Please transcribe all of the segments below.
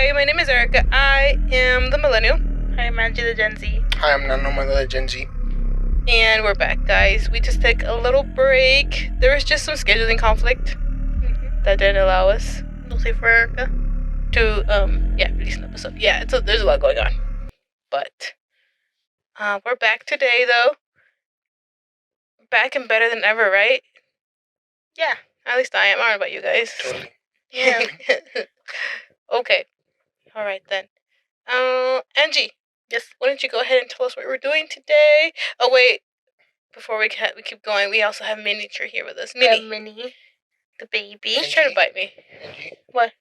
Hi, my name is Erica. I am the millennial. Hi, I'm Angie the Gen Z. Hi, I'm Nano, the Gen Z. And we're back, guys. We just took a little break. There was just some scheduling conflict that didn't allow us Mostly for Erica. to release an episode. Yeah, there's a lot going on. But we're back today, though. Back and better than ever, right? Yeah. At least I am. I don't know about you guys. Totally. Yeah. Okay. All right, then. Angie. Yes. Why don't you go ahead and tell us what we're doing today? Oh, wait. Before we keep going, we also have Miniature here with us. Minnie. Minnie. The baby. She's trying to bite me. Angie? What?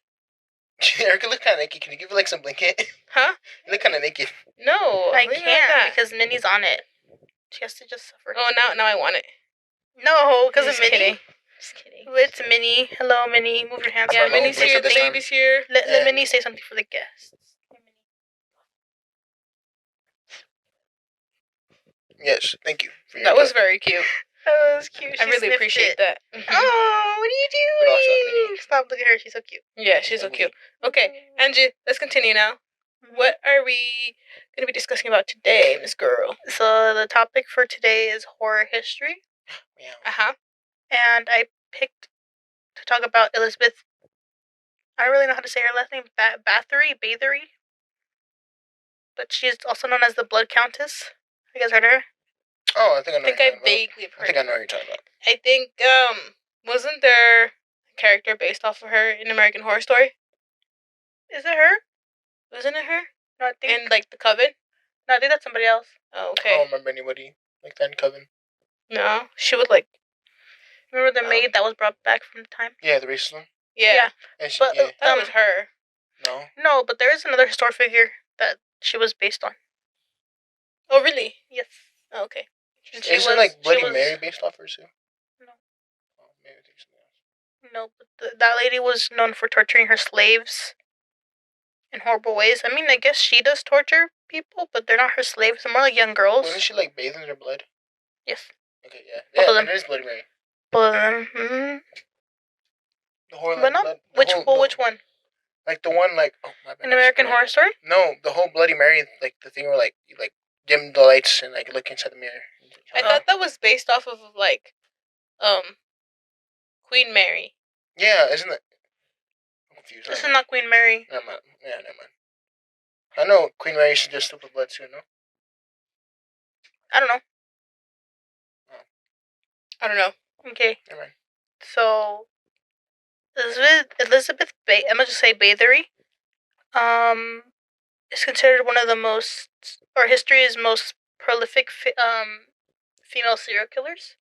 Erica look kind of naked. Can you give her like some blanket? Huh? You look kind of naked. No. I leave it like can't that. because Minnie's on it. She has to just suffer. Oh, now I want it. No, because of Just Minnie. kidding. Just kidding. It's Minnie. Hello, Minnie. Move your hands. Yeah, Hello, Minnie's wait here. for The this time. baby's here. Let Minnie say something for the guests. Yes, thank you. For your That was input. very cute. Oh, that was cute. I She really sniffed appreciate it. that. Oh, what are you But also doing? Minnie. Stop, look at her. She's so cute. Yeah, she's so cute. Okay, Angie, let's continue now. What are we going to be discussing about today, Miss Girl? So the topic for today is horror history. Yeah. Uh-huh. And I picked to talk about Elizabeth. I don't really know how to say her last name. Bathory. But she's also known as the Blood Countess. You guys heard of her? Oh, I think I know. I think what I you're talking vaguely about. I heard. think I know what you're talking about. I think, wasn't there a character based off of her in American Horror Story? Is it her? Wasn't it her? No, I think. And, like, the Coven? No, I think that's somebody else. Oh, I okay. don't remember anybody like that in Coven. No, she would, like, Remember the maid that was brought back from the time? Yeah, the racist one. yeah. And she, But yeah. That was her. No. No, but there is another historic figure that she was based on. Oh, really? Yes. Oh, okay. And she Isn't was- like Bloody she was- Mary based off her too? No. Oh, maybe I think something else. No, but that lady was known for torturing her slaves in horrible ways. I mean, I guess she does torture people, but they're not her slaves. They're more like young girls. Wasn't she like bathing in her blood? Yes. Okay, yeah. Both of Yeah, them. it is Bloody Mary. Both of them. Mm-hmm. The whole But not blood, which one? Like the one like my bad, An American Horror Story? No, the whole Bloody Mary, like the thing where like you like dim the lights and like look inside the mirror. I thought that was based off of, like, Queen Mary. Yeah, isn't it? I'm confused. This is not Queen Mary. Never mind. Yeah, never mind. I know Queen Mary should just slip with blood too, no? I don't know. I don't know. Okay. Never mind. So, Elizabeth I'm gonna just say Bathory, is considered one of the most, or history's most prolific, female serial killers.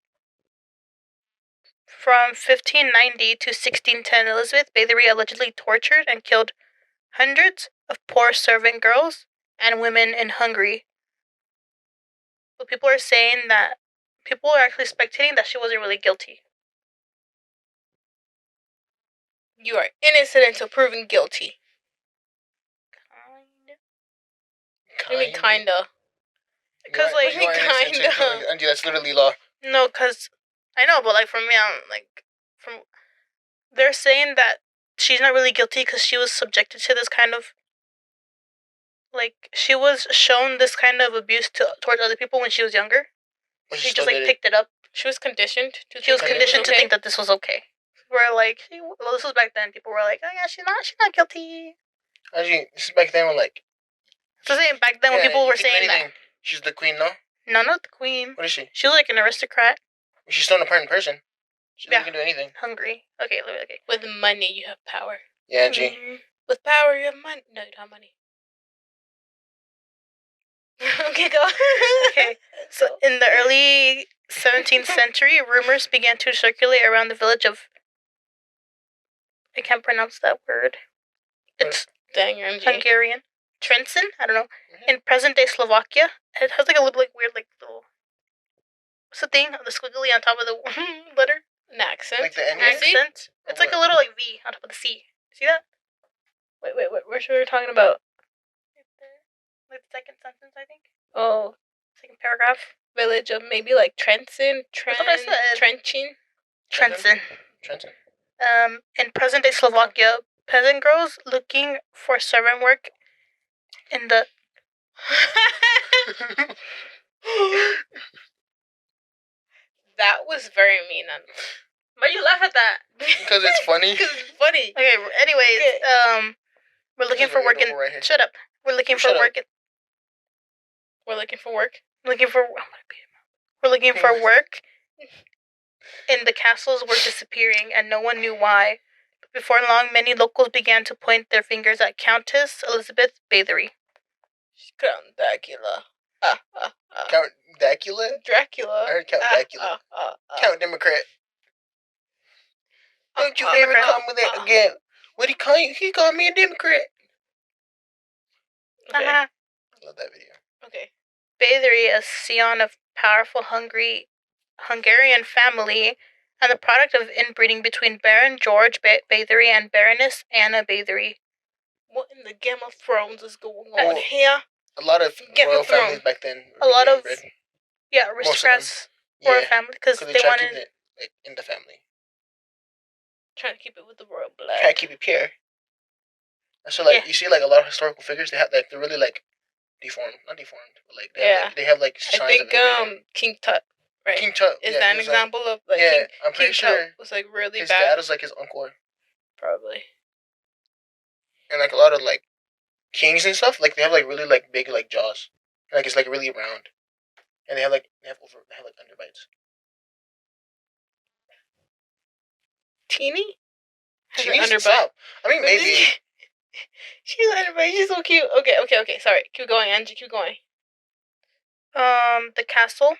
From 1590 to 1610, Elizabeth Bathory allegedly tortured and killed hundreds of poor servant girls and women in Hungary. But people are actually speculating that she wasn't really guilty. You are innocent until proven guilty. What do you mean, kinda? Because, like, you are innocent until kinda. proven- Angie, that's literally law. No, because I know, but like for me, they're saying that she's not really guilty because she was subjected to this kind of, like, she was shown this kind of abuse towards other people when she was younger. But She still just like did it. picked it up. She was conditioned to She was think conditioned to okay. think that this was okay. Where like, well, this was back then. People were like, oh yeah, she's not guilty. Actually, this is back then when like. So saying back then when yeah, people you were can do saying that, anything. She's the queen, no? no, not the queen. What is she? She was like an aristocrat, She's still an important person. She Yeah. can do anything. hungry. Okay. With money, you have power. Yeah, Angie. Mhm. With power, you have money. No, you don't have money. Okay, go. Okay, so in the early 17th century, rumors began to circulate around the village of, I can't pronounce that word. It's Dang, you're MG. Hungarian. Trenčín? I don't know. In present-day Slovakia. It has like a little like weird like little, what's the thing? The squiggly on top of the letter? An accent. Like the N I see. Accent. It's like a little like V on top of the C. See that? Wait. Where should we be talking about? Right there. Like the second sentence, I think. Oh, Second paragraph. village of maybe like Trenton. That's what I said. Trenčín. Trenčín. Trenton. In present-day Slovakia, peasant girls looking for servant work in the... That was very mean. Why you laugh at that? Because it's funny. Because it's funny. Okay, anyways, Okay. we're looking for work in... Right here. Shut up. We're looking for Shut up. work in... We're looking for work. We're looking for work, and the castles were disappearing, and no one knew why. But before long, many locals began to point their fingers at Countess Elizabeth Bathory. Count Dracula. Count Dracula? Dracula. I heard Count Dracula. Count Democrat. Don't you ever call me that again. What he call you? He called me a Democrat. Okay. Uh-huh. I love that video. Okay. Bathory, a scion of powerful Hungarian family, and the product of inbreeding between Baron George Bathory and Baroness Anna Bathory. What in the Game of Thrones is going on here? A lot of royal families back then. A lot of inbred. aristocrats royal family because they try to wanted keep it like in the family. Trying to keep it with the royal blood. Try to keep it pure. So you see like a lot of historical figures. They have like they're really like deformed, not deformed, but like they have like signs I think of King Tut, right? King Tut is that an example of like yeah, King, I'm pretty King sure Tut was like really his bad. dad is like his uncle, Probably. and like a lot of like kings and stuff, like they have like really like big like jaws, like it's like really round, and they have like underbites. Teeny? Teeny? Stop. I mean maybe. She's underbite. She's so cute. Okay. Sorry. Keep going, Angie. Keep going. The castle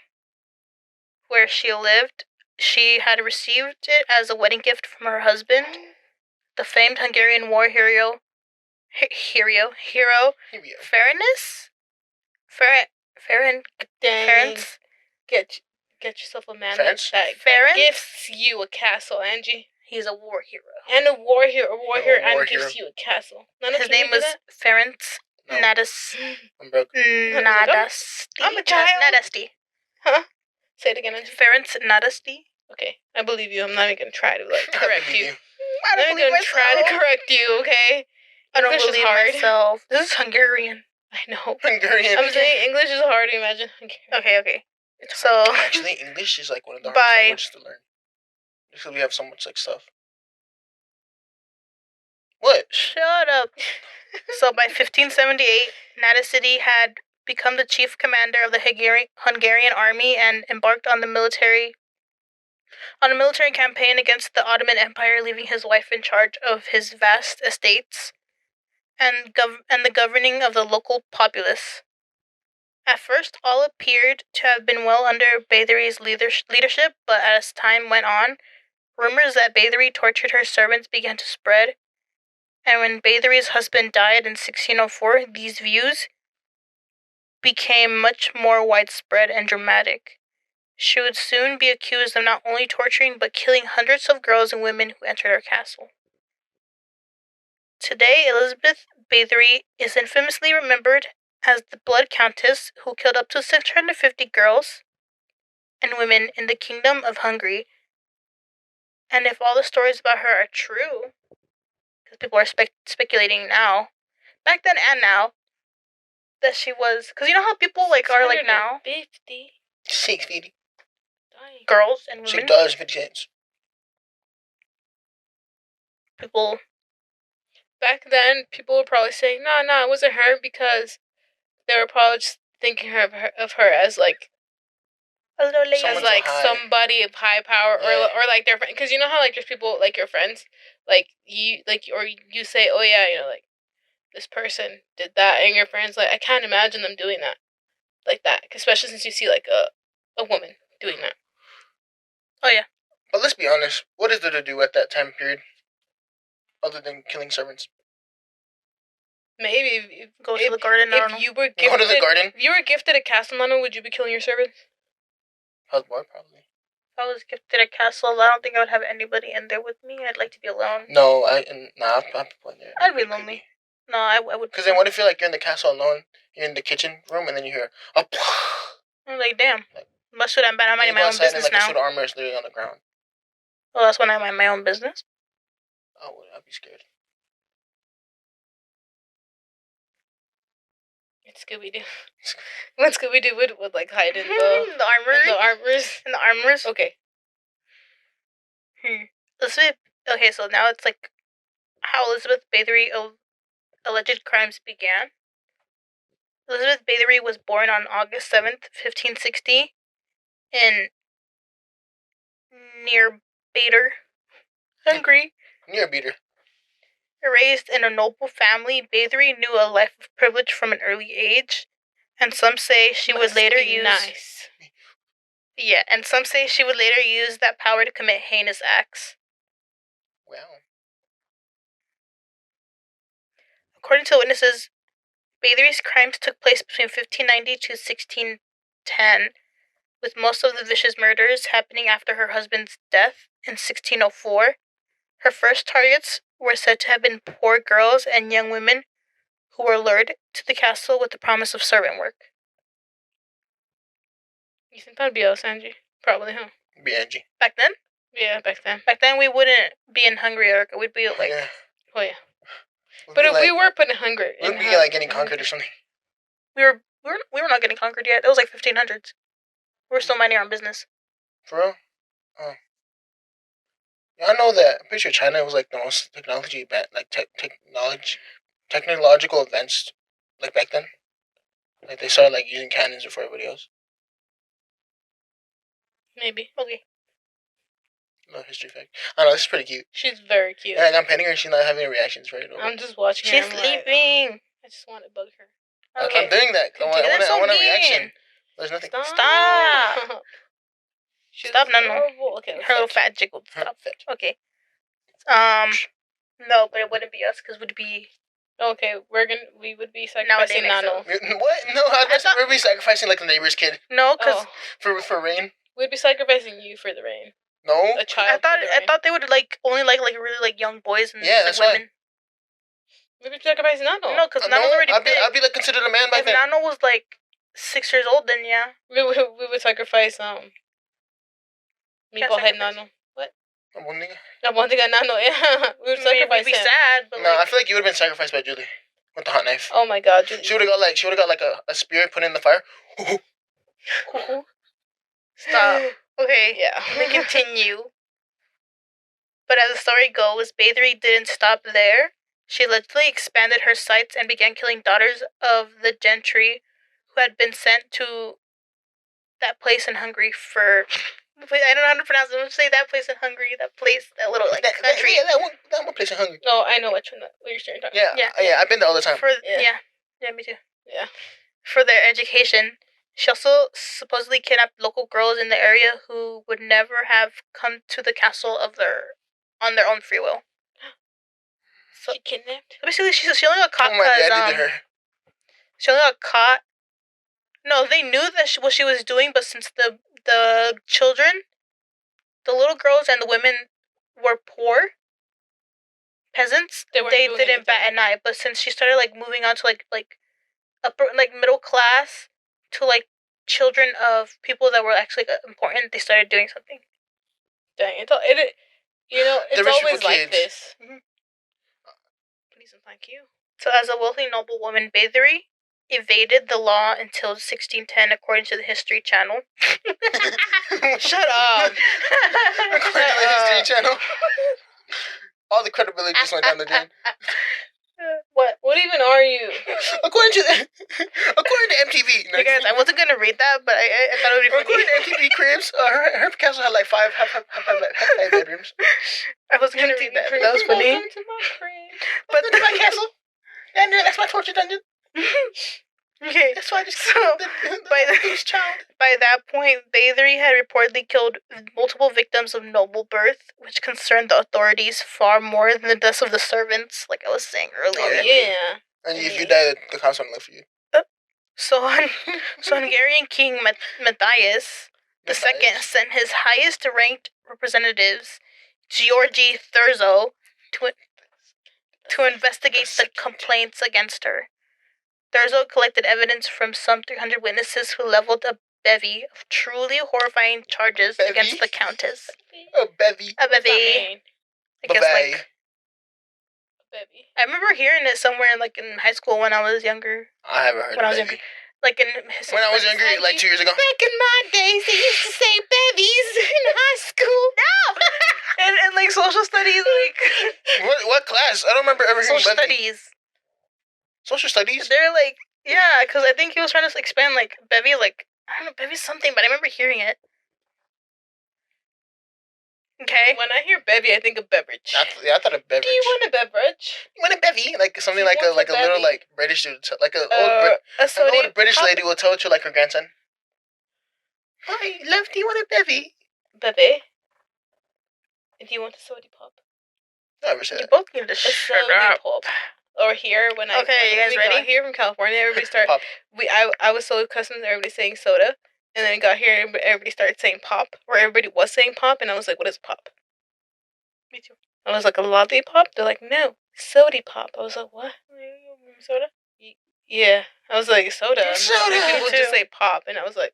where she lived, she had received it as a wedding gift from her husband, the famed Hungarian war hero Ferenc. Get yourself a man Ferenc? that gifts you a castle, Angie. He's a war hero. And a war hero, and gives you a castle. His name was Ferenc Nadasdy. I'm a child. Nadasdy. Huh? Say it again, Angie. Ferenc Nadasdy. Okay, I believe you. I'm not even gonna try to correct you. I don't believe myself. Try to correct you, okay? I don't believe myself. This is Hungarian. I know. Hungarian. I'm saying English is hard to imagine. Okay. So actually, English is like one of the hardest languages to learn. Because we have so much like stuff. What? Shut up. So by 1578, Nadasdy had become the chief commander of the Hungarian army and embarked on a military campaign against the Ottoman Empire, leaving his wife in charge of his vast estates and the governing of the local populace. At first, all appeared to have been well under Bathory's leadership, but as time went on, rumors that Bathory tortured her servants began to spread, and when Bathory's husband died in 1604, these views became much more widespread and dramatic. She would soon be accused of not only torturing but killing hundreds of girls and women who entered her castle. Today, Elizabeth Bathory is infamously remembered as the Blood Countess who killed up to 650 girls and women in the Kingdom of Hungary. And if all the stories about her are true, because people are speculating now, back then and now, that she was, because you know how people are like now? 650 girls and women? $6.50. People. Back then, people were probably saying, no, it wasn't her, because they were probably just thinking of her as like a little lady, as like somebody of high power, or like their friend. Because you know how like there's people like your friends, like you say, oh yeah, like this person did that, and your friends like I can't imagine them doing that, like that, especially since you see like a woman doing that. Oh yeah. But let's be honest, what is there to do at that time period, other than killing servants? Maybe go to the garden. If you were gifted, go to the garden. If you were gifted a castle, Nana, would you be killing your servants? Probably. If I was gifted a castle, I don't think I would have anybody in there with me. I'd like to be alone. No, I'd be there. I'd be lonely. No, I would. Because then what if you're like you're in the castle alone, you're in the kitchen room, and then you hear a. I'm like, damn. Must should I'm minding my own business and, now. Like, a suit of armor is literally on the ground. Well, that's when I mind my own business. Oh, I'd be scared. It's Scooby Doo. When Scooby Doo would like hide in the armor. the armors. In the armors. Okay. Elizabeth. Okay, so now it's like how Elizabeth Bathory alleged crimes began. Elizabeth Bathory was born on August 7th, 1560, in near Bader, Hungary. Near beater. Raised in a noble family, Bathory knew a life of privilege from an early age, and some say she would later use nice. Yeah, and some say she would later use that power to commit heinous acts. Wow. According to witnesses, Bathory's crimes took place between 1590 to 1610, with most of the vicious murders happening after her husband's death in 1604. Her first targets were said to have been poor girls and young women who were lured to the castle with the promise of servant work. You think that'd be us, Angie? Probably, huh? Be Angie. Back then? Yeah, back then. Back then we wouldn't be in Hungary, Erica. We'd be like... Yeah. Oh, yeah. We'd But be if we were put in hunger... we'd be like getting conquered or something. We were not getting conquered yet. It was like 1500s. We were still minding our own business. For real? Oh. Yeah, I know that. I'm pretty sure China was like the most technological advanced like back then. Like they started like using cannons before everybody else. Maybe. Okay. No history fact. I know, this is pretty cute. She's very cute. Yeah, like I'm petting her and she's not having any reactions right over. I'm just watching She's her. sleeping. I just want to bug her. Okay. I'm doing that. I want a reaction. There's nothing. Stop. She's Stop, no. horrible. Okay, Her little fat jiggle. Stop. Okay. No, but it wouldn't be us because we'd be... Okay, we would be Nowadays, sacrificing Nano. What? No, we'd be sacrificing like the neighbor's kid No, because for rain. We'd be sacrificing you for the rain. No. A child. I thought they would like only like really like young boys and yeah, like, that's women. We'd be sacrificing Nano. No, because Nano's already big. I'd be like considered a man back if then. Nano was like 6 years old, then yeah. We would sacrifice Meatballhead Nano. What? Abondiga Nano. Yeah, we would sacrifice We'd be him. sad, but No, I feel like you would have been sacrificed by Julie with the hot knife. Oh my God, Julie. She would have got like a spear put in the fire. Stop. Okay, Yeah. let me continue. But as the story goes, Bathory didn't stop there. She allegedly expanded her sites and began killing daughters of the gentry who had been sent to that place in Hungary for... I don't know how to pronounce it. I'm going to say that place in Hungary, that little country. That one place in Hungary. Oh, I know what you're talking about. Yeah, I've been there all the time. Yeah, me too. Yeah. For their education. She also supposedly kidnapped local girls in the area who would never have come to the castle on their own free will. So She kidnapped? basically, she only got caught Oh, my dad did to her. She only got caught. No, they knew that what she was doing, but since the children, the little girls and the women were poor peasants, they didn't bat an eye. But since she started like moving on to like upper middle class to like children of people that were actually important, they started doing something. Dang, it's always like this. Mm-hmm. Please and thank you. So as a wealthy noblewoman, Bathory evaded the law until 1610, according to the History Channel. Shut up. According to the History Channel. All the credibility just went down the drain. What even are you? According to MTV. Hey guys, I wasn't gonna read that, but I thought it would be funny. According to MTV Cribs, her castle had like five bedrooms. I wasn't gonna read that, but that was funny. Welcome to my crib. But that's my castle. And that's my torture dungeon. Okay, That's why I just by that point, Bathory had reportedly killed multiple victims of noble birth, which concerned the authorities far more than the deaths of the servants, like I was saying earlier. Oh, Yeah. And if you die, the cops don't look for you. So Hungarian King Matthias II sent his highest-ranked representatives, Georgi Thurzo, to investigate the complaints against her. Thurzo collected evidence from some 300 witnesses who leveled a bevy of truly horrifying charges against the Countess. A bevy. A bevy. I guess like Baby. I remember hearing it somewhere, like in high school when I was younger. I haven't heard When I of was Bevy. younger, like in When I was younger, like 2 years ago. Back in my days, they used to say bevies in high school. No. and like social studies, like What class? I don't remember ever hearing social Bevy. studies. Social studies? They're like, yeah, because I think he was trying to expand like bevy, like I don't know, bevy's something, but I remember hearing it. Okay. When I hear bevy, I think of beverage. I thought of beverage. Do you want a beverage? You want a bevy? Like something She like a wants a little bevy. like British dude, like A an soda old British pop? lady will tell it to like her grandson. Hi, love, do you want a bevy? Bevy. Do you want a soda pop? I never said You that. both need to A shut soda up. pop. Or here when I Okay, you guys we ready? got here from California, everybody started. Pop. I was so accustomed to everybody saying soda, and then we got here, and everybody started saying pop, or everybody was saying pop, and I was like, "What is pop?" Me too. I was like, "A lollipop?" They're like, "No, soda pop." I was like, "What? Soda? Yeah." I was like, "Soda." Soda! And people Me just too. say pop, and I was like,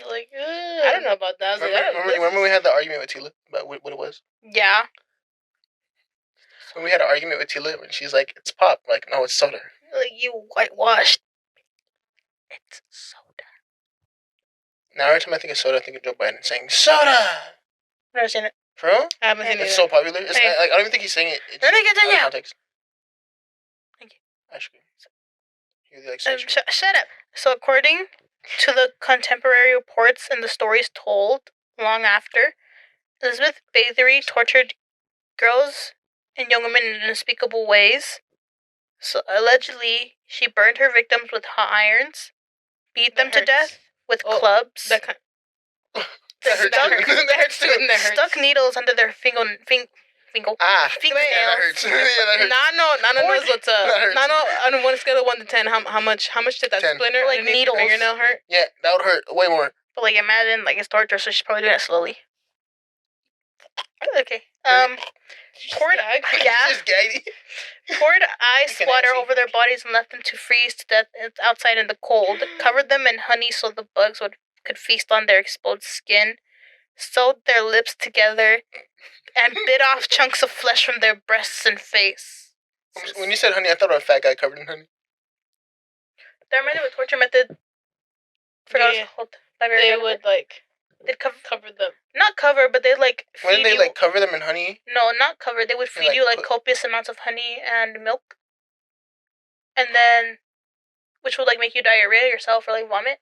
Like, I don't know about that. I was like, I don't Remember we had the argument with Tila about what it was? Yeah. When we had an argument with Tila when she's like, it's pop. I'm like, no, it's soda. Like you whitewashed. It's soda. Now every time I think of soda, I think of Joe Biden saying, soda! Never seen it. For real? I haven't seen It's it. so popular. It's Hey. like, I don't even think he's saying it. It's Ready, get out of down. context. Thank you. Ice cream. You really like ice cream. Shut up. So according to the contemporary reports and the stories told long after, Elizabeth Bathory tortured girls and young women in unspeakable ways. So allegedly, she burned her victims with hot irons, beat them That to hurts. death with Oh, clubs, That kind. That hurts That too. hurts. That hurts too. That hurts. stuck needles under their fingernails. Ah, Fingernails. yeah, that hurts. Yeah, that hurts. Nano knows what's up. That hurts. Nano on one scale of 1 to 10, how much did that 10. splinter Like underneath needles. your fingernail hurt? Yeah, that would hurt way more. But like imagine like it's torture, so she's probably doing it slowly. Okay. Poured yeah. Just gagging. Poured ice Can water I see? over their bodies and left them to freeze to death outside in the cold. Covered them in honey so the bugs could feast on their exposed skin. Sewed their lips together and bit off chunks of flesh from their breasts and face. When you said honey, I thought of a fat guy covered in honey. That reminded me of a torture method. Forgot what Yeah. it's called. They would like They'd cover them. not cover, but they'd like feed Why didn't they you. like cover them in honey? No, not cover. They would feed like, you like put- copious amounts of honey and milk, and then, which would like make you diarrhea yourself or like vomit,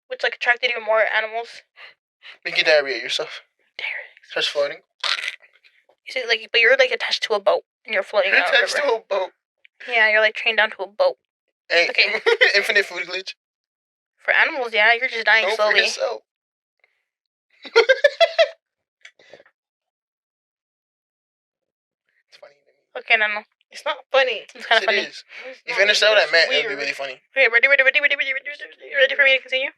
which like attracted even more animals. Make you diarrhea yourself. Diarrhea. Starts floating. You see, like, but you're like attached to a boat and you're floating You're out. attached river. to a boat. Yeah, you're like chained down to a boat. Hey, Okay. infinite food glitch. For animals, yeah, you're just dying No, for slowly. yourself. It's funny to me. Okay, no. It's not funny. It's kind of funny. It is. If you understand what I meant, it would be really funny. Okay, ready for me to continue?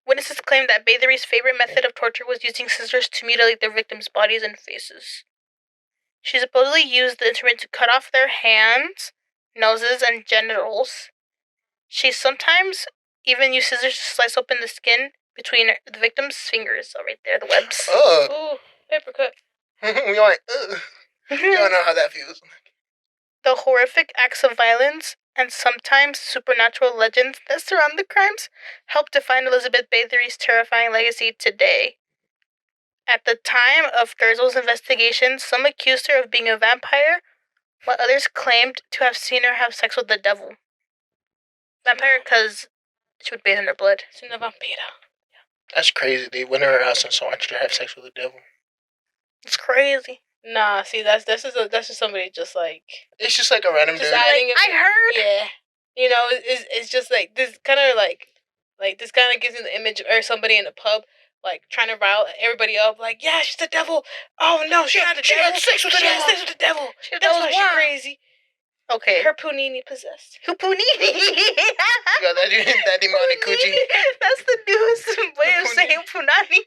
Witnesses claim that Bathory's favorite method of torture was using scissors to mutilate their victims' bodies and faces. She supposedly used the instrument to cut off their hands, noses, and genitals. She sometimes even used scissors to slice open the skin between the victim's fingers. Oh, right there, the webs. Ugh. Ooh, paper cut. We all like, ugh. You don't know how that feels. The horrific acts of violence and sometimes supernatural legends that surround the crimes help define Elizabeth Bathory's terrifying legacy today. At the time of Thurzel's investigation, some accused her of being a vampire, while others claimed to have seen her have sex with the devil. Vampire because she would bathe in her blood. It's una vampira. That's crazy. They went to her house and saw her have sex with the devil. It's crazy. Nah, see, that's just somebody just like It's just like a random Just dude. adding it. I heard. Yeah, you know, it's just like this kind of like this kind of gives you the image of somebody in a pub like trying to rile everybody up, like, yeah, she's the devil. Oh no, she's not the She devil. had sex with the She had devil. sex with the devil. She That's was why she's wild. crazy. Okay. Her punini possessed. Hupunini. You got that demonic coochie. That's the newest way of saying punani.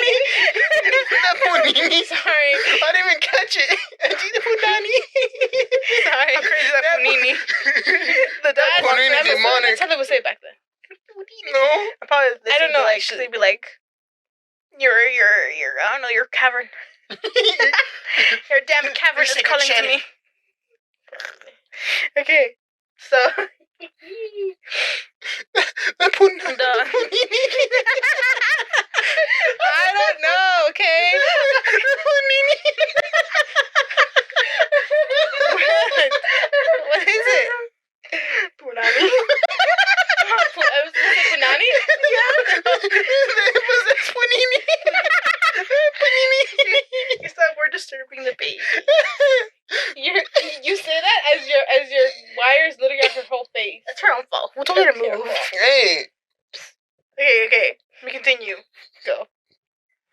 That punini. Sorry. I didn't even catch it. Ajita punani. Sorry. How crazy is that punini? That punini that's demonic. that's how they would say it back then. No. Probably I don't know, Like, actually. they'd be like, you're I don't know, your cavern. Your damn cavern is secret calling to Shannon. me. Okay, so The pun- The- I don't know. Okay. What is it? Punani. I was gonna say punani. That's Panini. You said we're disturbing the baby. You say that as your wires literally on her whole face. That's her own fault. Who told her to move? Hey. Okay. Let me continue. Go.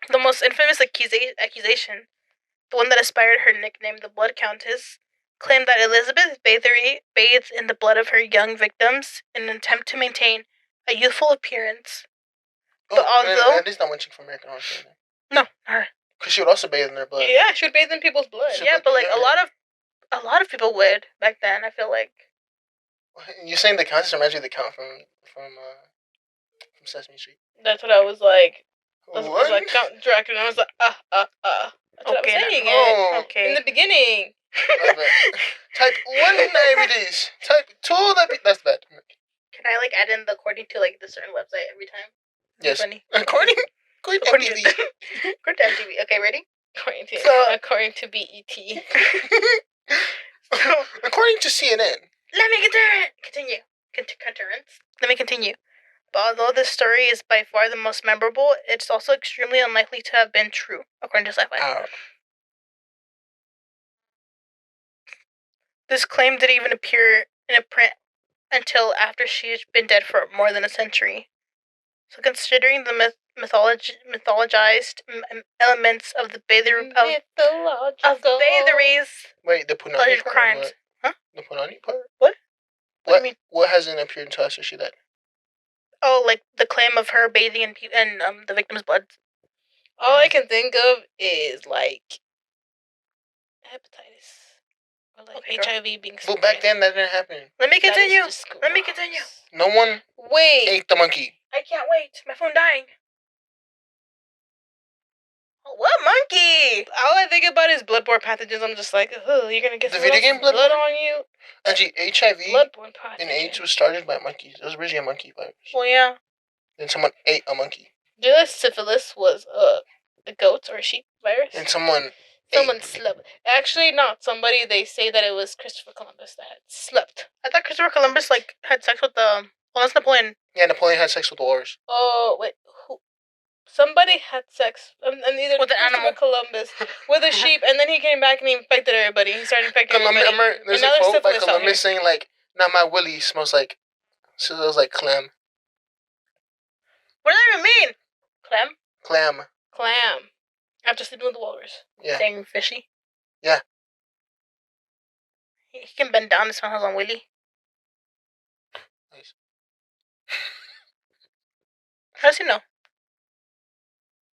The most infamous accusation, the one that inspired her nickname, the Blood Countess, claimed that Elizabeth Bathory bathed in the blood of her young victims in an attempt to maintain a youthful appearance. But although... At least not one chick from American Horror Story. No, her. Because she would also bathe in their blood. Yeah, she would bathe in people's blood. Yeah, but like a lot of people would back then. I feel like. You saying the Countess reminds me of the Count from Sesame Street. That's what I was like. I What? was like Count Dracula, and I was like, That's what Okay, I was saying. Oh. Okay. In the beginning. Type 1 diabetes. Type 2 diabetes. That's bad. Can I like add in the according to like the certain website every time? Yes. Funny. According to According to MTV. according to MTV. Okay, ready? According to BET. According to CNN. Let me continue. Let me continue. But although this story is by far the most memorable, it's also extremely unlikely to have been true, according to Sci-Fi. Oh. This claim didn't even appear in a print until after she'd been dead for more than a century. So considering the mythologized elements of the Bathory's Wait, the Punani alleged part? crimes. What? Huh? The Punani part? What? What do you mean? What hasn't appeared to us? Is she dead? Oh, like the claim of her bathing in the victim's blood. All I can think of is like hepatitis or like Okay, HIV being. But back then, that didn't happen. Let me That is continue. just Let me gross. continue. No one Wait. ate the monkey. I can't wait. My phone dying. What monkey? All I think about is bloodborne pathogens. I'm just like, oh, you're gonna get The some video game blood Bloodborne? on you. Actually, HIV Bloodborne pathogen. and AIDS was started by monkeys. It was originally a monkey virus. Well, yeah. Then someone ate a monkey. Do you know that syphilis was a goat or a sheep virus? And someone slept. Actually, not somebody. They say that it was Christopher Columbus that had slept. I thought Christopher Columbus like had sex with the. Well, that's Napoleon. Yeah, Napoleon had sex with whores. Oh wait, who? Somebody had sex, and either With an Christopher animal. Columbus with a sheep, and then he came back and he infected everybody. He started infecting everybody. Remember, there's And a now there's quote by syphilis out Columbus saying like, "Now my willy smells like," so it was like clam. What does that even mean? Clam? Clam. Clam. After sleeping with the walrus. Yeah. Dang fishy. Yeah. He can bend down and smell his own willy. Nice. How does he know?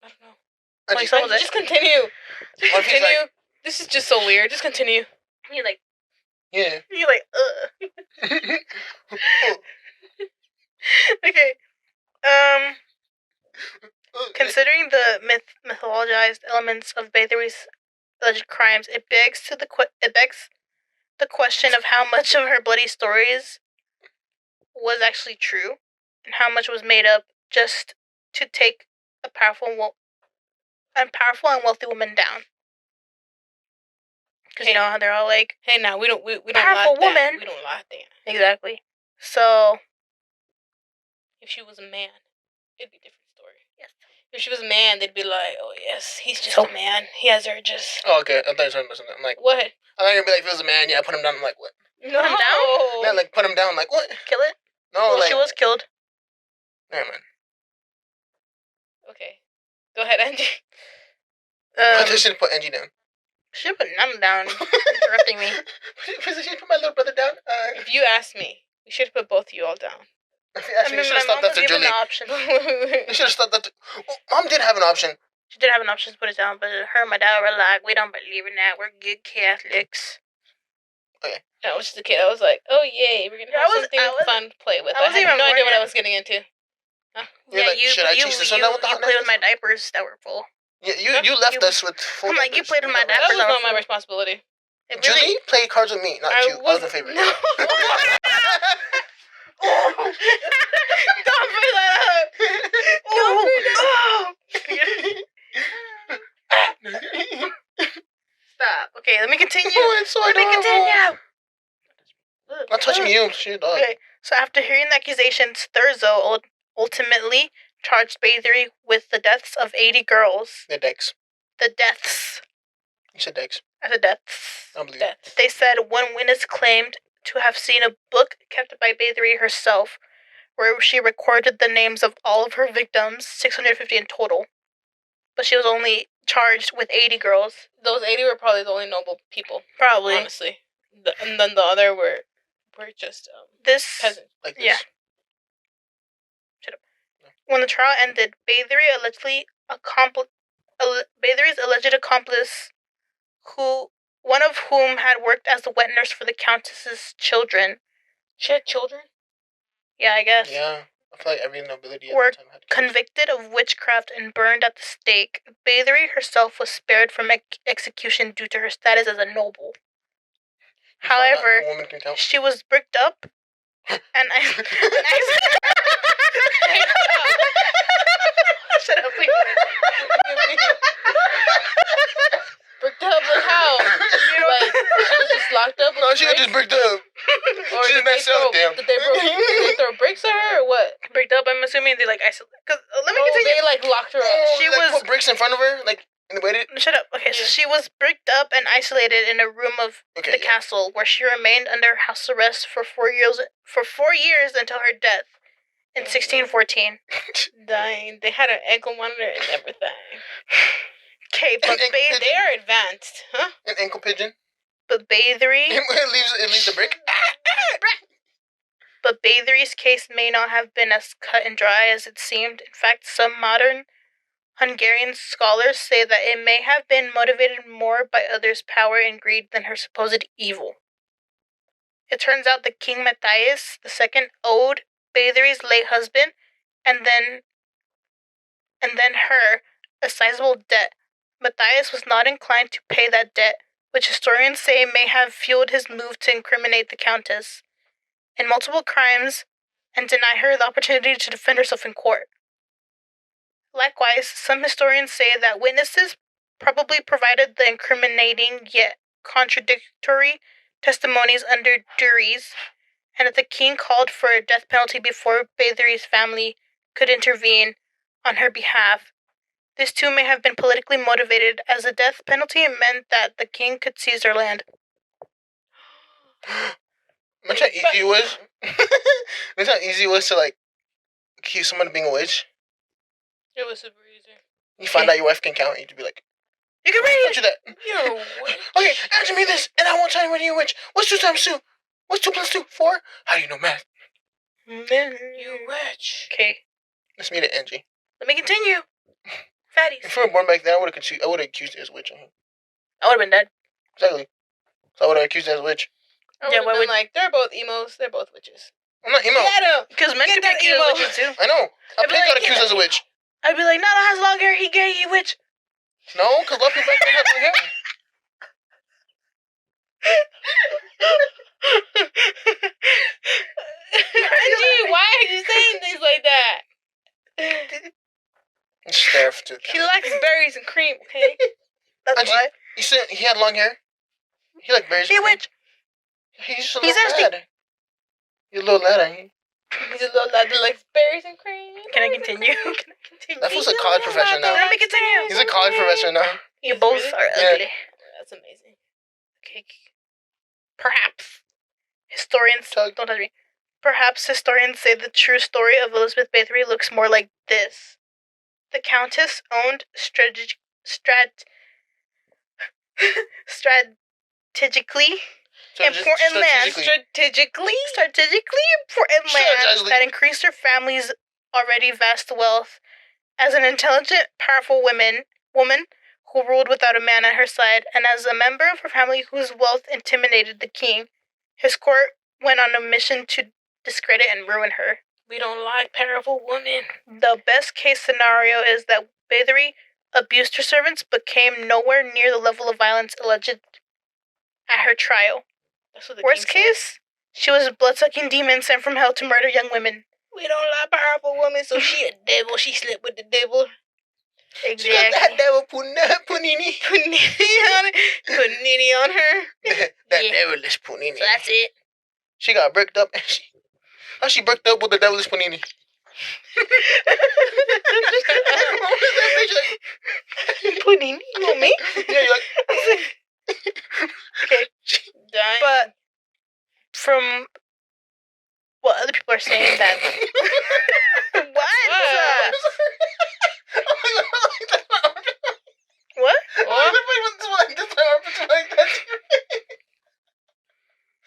I don't know. And Like she- someone- Just continue. Just What if he's continue. like- This is just so weird. Just continue. He like, yeah. Okay. Considering the mythologized elements of Bathory's alleged crimes, it begs the question of how much of her bloody stories was actually true, and how much was made up just to take a powerful and wealthy woman down. Because you know how they're all like, Hey, now we don't Powerful like that. woman. We don't like that. exactly. So If she was a man, it'd be a different story. Yes. If she was a man, they'd be like, oh yes, he's just So- a man. He has urges. Oh, okay. I thought you were talking about something. I'm like, What? I thought you were gonna be like, if it was a man, yeah, put him down. I'm like, what? No. him down? Yeah, like put him down. Like what? kill it. No, Well, like she was killed. Never mind. Okay. Go ahead, Angie. I just should put Angie down. She put none down, interrupting me. Please, she put my little brother down. If you asked me, we should have put both of you all down. Actually, you should have my stopped mom was after given Julie. the option. You should have stopped after. Oh, Mom did have an option. She did have an option to put it down, but her and my dad were like, we don't believe in that. We're good Catholics. I was just a kid. I was like, oh yay, we're gonna Yeah, have something fun to play with. I I wasn't had even no idea born what I yet. was getting into. You're like, should I chase this one down with the you hot play with knife? my diapers that were full. You left us with full I'm like, you diapers. played with my That diapers. was not my responsibility. It Julie really- played cards with me, not you. I was the favorite. No. Don't bring that up. Don't bring that up. Stop. Okay, let me continue. Oh, it's so Let me adorable. continue. Not touching you, shit, dog. Okay, so after hearing the accusations, Thurzo ultimately charged Bathory with the deaths of 80 girls. The Dex. The deaths. You said Dex. The deaths. I believe. Death. They said one witness claimed to have seen a book kept by Bathory herself, where she recorded the names of all of her victims, 650 in total. But she was only charged with 80 girls. Those 80 were probably the only noble people, Probably. honestly. And then the other were just This peasants. Like this. Yeah. When the trial ended, Bathory's alleged accomplice, one of whom had worked as the wet nurse for the Countess's children. She had children? Yeah, I guess. Yeah. I feel like every nobility Were at the time had kids. convicted of witchcraft and burned at the stake. Bathory herself was spared from execution due to her status as a noble. You find out However, a woman can count. she was bricked up and Shut up, please. Bricked up, like how? Like, she was just locked up? No, she was just bricked up. Or She did just messed up, damn. Did they throw bricks at her or what? Bricked up, I'm assuming they like isolate. Cause let me Oh, continue. they like locked her up. She like, was- put bricks in front of her, like, and waited. Shut up. Okay, so Yeah. she was bricked up and isolated in a room of Okay, the yeah. castle, where she remained under house arrest for 4 years. For 4 years until her death in 1614. Dying. They had an ankle monitor and everything. Okay, but And- They are advanced, huh? An ankle pigeon. Bathory. It leaves the brick. But Bathory's case may not have been as cut and dry as it seemed. In fact, some modern Hungarian scholars say that it may have been motivated more by others' power and greed than her supposed evil. It turns out that King Matthias II owed Bathory's late husband and then her a sizable debt. Matthias was not inclined to pay that debt, which historians say may have fueled his move to incriminate the Countess in multiple crimes and deny her the opportunity to defend herself in court. Likewise, some historians say that witnesses probably provided the incriminating yet contradictory testimonies under duress, and that the king called for a death penalty before Bathory's family could intervene on her behalf. This too may have been politically motivated, as a death penalty meant that the king could seize her land. Imagine how easy it was. Imagine how easy it was to, like, accuse someone of being a witch. It was super easy. You find out your wife can count, and you'd be like, You can don't read! you that. You're a witch. Okay, answer me this, and I won't tell you whether you're a witch. What's 2 times 2? What's 2 plus 2? 4? How do you know math? You witch. Okay, Let's meet it, Angie. let me continue. Fatties. If we were born back then, I would have accused her as a witch. I would have been dead. Exactly. So I would have accused her as a witch. I Yeah, would why have been would- like, they're both emos, they're both witches. I'm not emo. Get 'em! Because men Get can be that accused emo. of witches too. I know. A I'd be pig got like, accused yeah. as a witch. I'd be like, Nana has long hair, he gay, he witch. No, because a lot of people back then had long hair. Angie, why are you saying things like that? Just stare to the He camera. likes berries and cream, okay? That's Angie, why. You said he had long hair? He like berries. He a witch. He's just a He's little asking- lad. He's a little lad, ain't he? He's a little lad that likes berries and cream. Can I continue? Can I continue? That fool's a college professor now. Let me continue. He's a college professor now. You both Really? are Yeah. ugly. That's amazing. Okay. Perhaps historians Tug. don't touch me. Perhaps historians say the true story of Elizabeth Bathory looks more like this. The Countess owned strategically important land. Strategically. Strategically important land Strategically. that increased her family's already vast wealth. As an intelligent, powerful woman who ruled without a man at her side, and as a member of her family whose wealth intimidated the king, his court went on a mission to discredit and ruin her. We don't like powerful women. The best case scenario is that Bathory abused her servants but came nowhere near the level of violence alleged at her trial. That's what the Worst king case, she was a blood-sucking demon sent from hell to murder young women. We don't like powerful women, so she a devil. She slept with the devil. Exactly. She got that devil punini. Punini on her. That Yeah. devilish punini. So that's it. She got bricked up. And she bricked up with the devilish panini? What was that bitch like? Punini? You me? Yeah, you're like. Okay. Dying. But from what other people are saying that... What? What?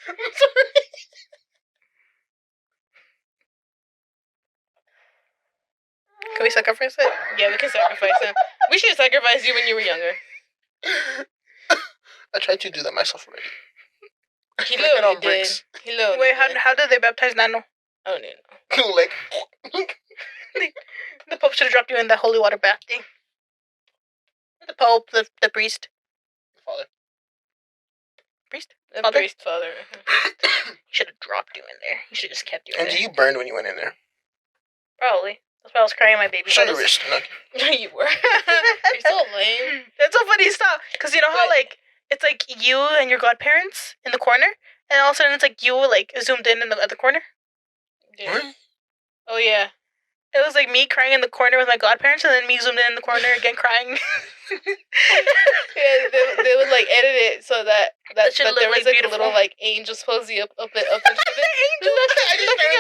I'm sorry. Can we sacrifice it? Yeah, we can sacrifice him. We should sacrifice you when you were younger. I tried to do that myself already. He Like it literally on did. bricks. He literally Wait, did. how did they baptize Nano? Oh, no. Like, The Pope should have dropped you in that holy water bath thing. The Pope, the priest. Father. Priest? The Father? priest father. He should have dropped you in there. He should have just kept you in And there. you burned when you went in there. Probably. That's why I was crying my baby. Show your clothes. wrist. No. You were. You're so lame. That's so funny. Stop. Because you know how, But- like, it's like you and your godparents in the corner, and all of a sudden it's like you, like, zoomed in the other corner? Yeah. What? Oh, yeah. It was like me crying in the corner with my godparents, and then me zoomed in the corner again crying. Yeah, they would like edit it so that should there look, was like, like a beautiful. little like angel supposedly up in heaven. Looking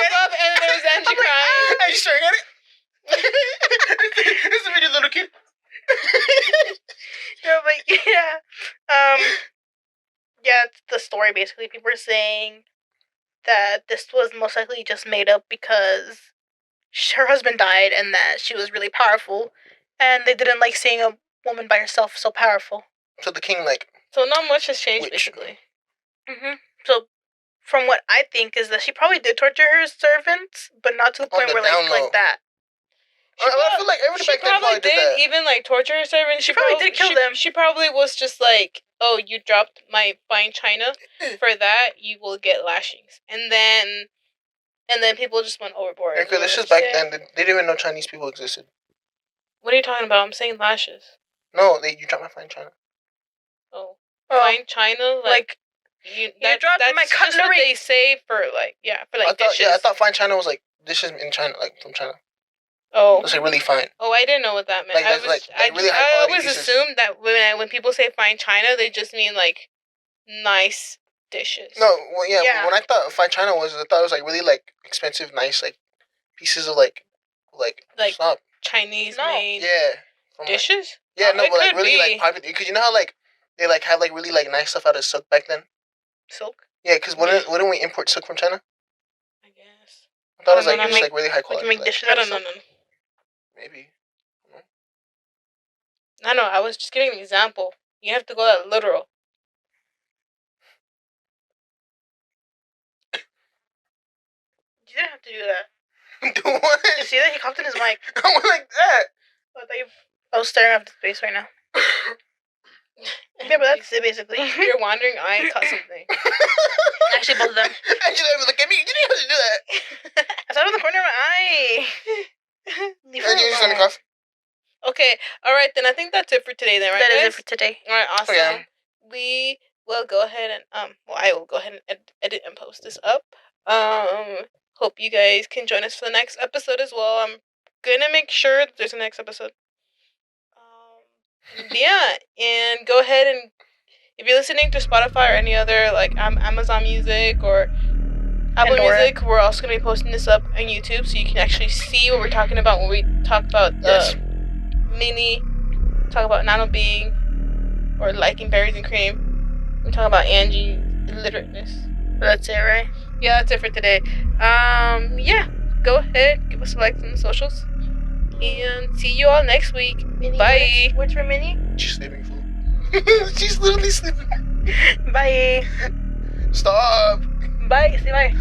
above, and then there was Angie crying. Are you staring at it? It's a video, little kid. No, but yeah. Yeah, it's the story basically. People are saying that this was most likely just made up because her husband died and that she was really powerful, and they didn't like seeing a woman by herself so powerful. So the king, like, So not much has changed Which- basically. So, from what I think is that she probably did torture her servants, but not to the On point the where down low. like that. I feel like everybody She back then probably probably did that. even like torture her servants. She probably did kill them. She probably was just like, oh, you dropped my fine china. For that, you will get lashings, and then people just went overboard. Because this is back then. They didn't even know Chinese people existed. What are you talking about? I'm saying lashes. No, you dropped my fine china. Oh, Oh, fine china, like you dropped that's my just what cutlery. they say for like dishes. I thought fine china was like dishes in China, like from China. Oh, It's like really fine. oh, I didn't know what that meant. Like, I that's was, like really high I quality always pieces. assumed that when people say fine china, they just mean like nice dishes. No, well, yeah, Yeah. when I thought fine china was, I thought it was like really like expensive, nice like pieces of like Like, stop. Chinese No. made Yeah. From, like, dishes. yeah, Oh, no, it but like could really be. like popular. Because you know how like they like had like really like nice stuff out of silk back then. silk. Yeah, because wouldn't we import silk from China? I guess. I thought it was I like don't just know. like really high We quality. can make like, dishes I out of don't know. silk. maybe. I know. I was just giving an example. You have to go that literal. You didn't have to do that. Do what? You see that? He coughed in his mic. I went like that. I was staring up at space right now. Yeah, but that's it basically. Your wandering eye caught something. Actually, both of them. Actually, I was like, at me. You didn't have to do that. I saw it in the corner of my eye. Leave And you it just gonna alone. cough. Okay. All right. Then I think that's it for today. Then, right, That is guys? it for today. All right. Awesome. Okay. We will go ahead and Well, I will go ahead and edit and post this up. Hope you guys can join us for the next episode as well. I'm gonna make sure that there's a next episode. Yeah, and go ahead and if you're listening to Spotify or any other like Amazon Music or Apple Pandora. Music, we're also gonna be posting this up on YouTube so you can actually see what we're talking about when we talk about Yes. talk about Nano being or liking berries and cream. We talk about Angie's illiterateness. That's it, right? Yeah, that's it for today. Yeah, go ahead, give us a like on the socials, and see you all next week. Minnie, Bye. What's for Minnie? She's sleeping, fool. She's literally sleeping. Bye. Stop. Bye. Say bye.